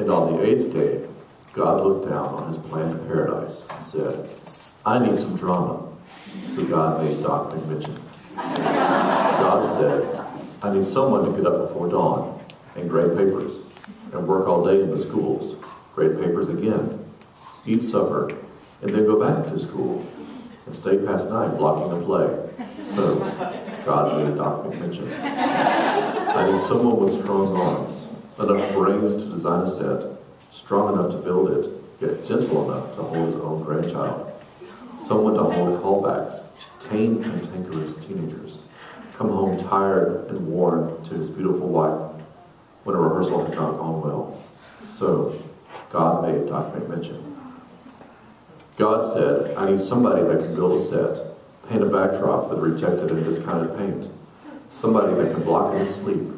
And on the 8th day, God looked down on his planned paradise and said, I need some drama. So God made Doc McMichen. God said, I need someone to get up before dawn and grade papers and work all day in the schools, grade papers again, eat supper, and then go back to school and stay past night blocking the play. So God made Doc McMichen. I need someone with strong arms, enough brains to design a set, strong enough to build it, yet gentle enough to hold his own grandchild. Someone to hold callbacks, tame cantankerous teenagers, come home tired and worn to his beautiful wife when a rehearsal has not gone well. So God made Doc McMichen. God said, I need somebody that can build a set, paint a backdrop with rejected and discounted paint, somebody that can block in his sleep.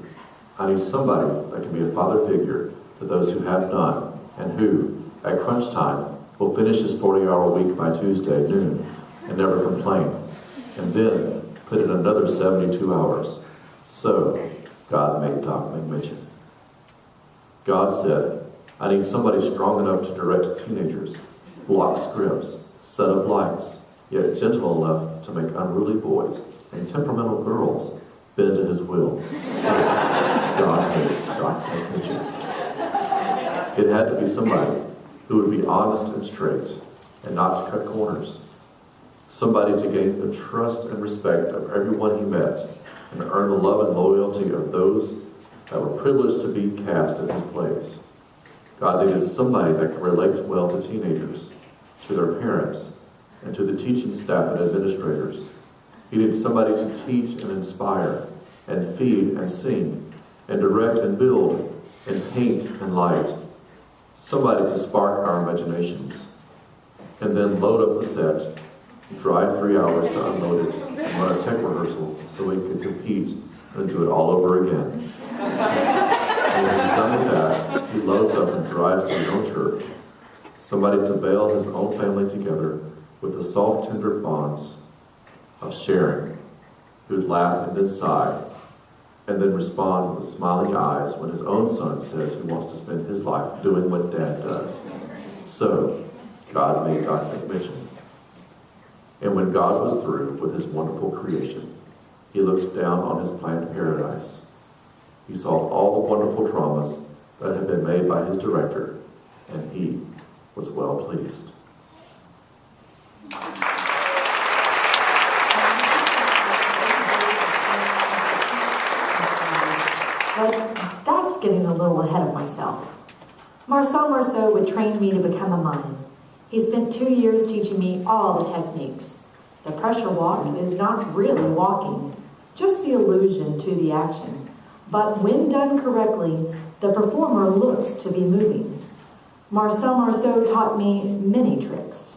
I need somebody that can be a father figure to those who have none, and who, at crunch time, will finish his 40-hour week by Tuesday at noon and never complain, and then put in another 72 hours. So God made Doc McMichen. God said, I need somebody strong enough to direct teenagers, block scripts, set up lights, yet gentle enough to make unruly boys and temperamental girls bend to his will. So God made Doc McMichen. It had to be somebody who would be honest and straight and not to cut corners. Somebody to gain the trust and respect of everyone he met and earn the love and loyalty of those that were privileged to be cast in his plays. God needed somebody that could relate well to teenagers, to their parents, and to the teaching staff and administrators. He needed somebody to teach and inspire, and feed and sing, and direct and build, and paint and light. Somebody to spark our imaginations, and then load up the set, drive 3 hours to unload it, and run a tech rehearsal so we could compete and do it all over again. And when he's done with that, he loads up and drives to his own church. Somebody to bail his own family together with the soft, tender bonds of sharing, who'd laugh and then sigh, and then respond with smiling eyes when his own son says he wants to spend his life doing what Dad does. So God made Doc McMichen. And when God was through with his wonderful creation, he looks down on his planned paradise. He saw all the wonderful dramas that had been made by his director, and he was well pleased. But that's getting a little ahead of myself. Marcel Marceau would train me to become a mime. He spent 2 years teaching me all the techniques. The pressure walk is not really walking, just the allusion to the action. But when done correctly, the performer looks to be moving. Marcel Marceau taught me many tricks.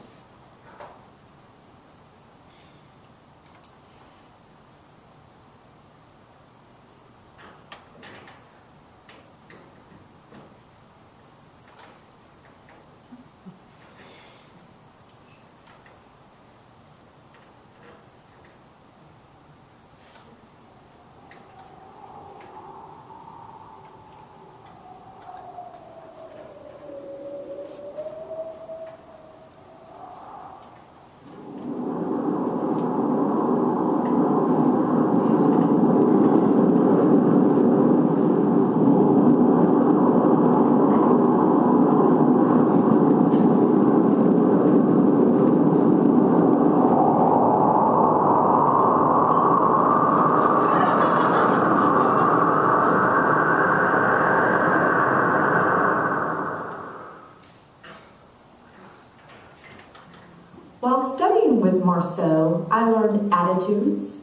While studying with Marceau, I learned attitudes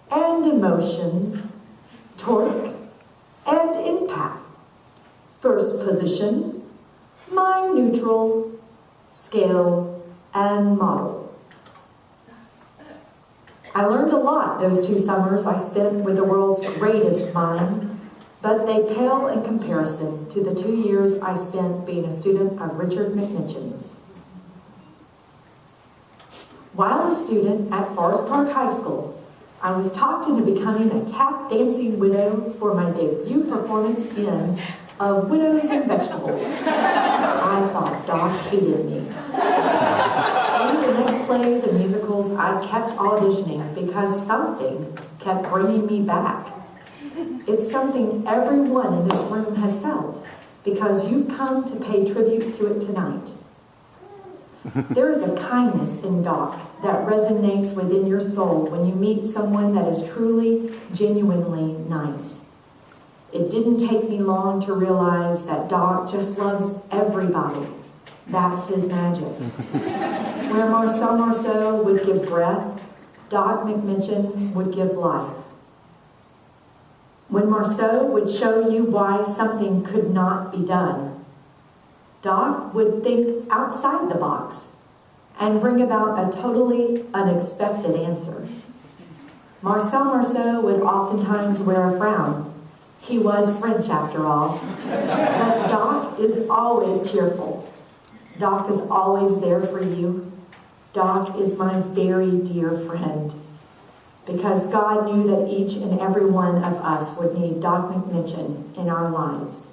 and emotions, torque and impact, first position, mind neutral, scale, and model. I learned a lot those 2 summers I spent with the world's greatest mime, but they pale in comparison to the 2 years I spent being a student of Richard McMichen's. While a student at Forest Park High School, I was talked into becoming a tap dancing widow for my debut performance in of widows and vegetables. I thought Doc hated me. In the next plays and musicals, I kept auditioning because something kept bringing me back. It's something everyone in this room has felt because you've come to pay tribute to it tonight. There is a kindness in Doc that resonates within your soul when you meet someone that is truly, genuinely nice. It didn't take me long to realize that Doc just loves everybody. That's his magic. Where Marcel Marceau would give breath, Doc McMichen would give life. When Marceau would show you why something could not be done, Doc would think outside the box and bring about a totally unexpected answer. Marcel Marceau would oftentimes wear a frown. He was French after all. But Doc is always cheerful. Doc is always there for you. Doc is my very dear friend. Because God knew that each and every one of us would need Doc McMichen in our lives.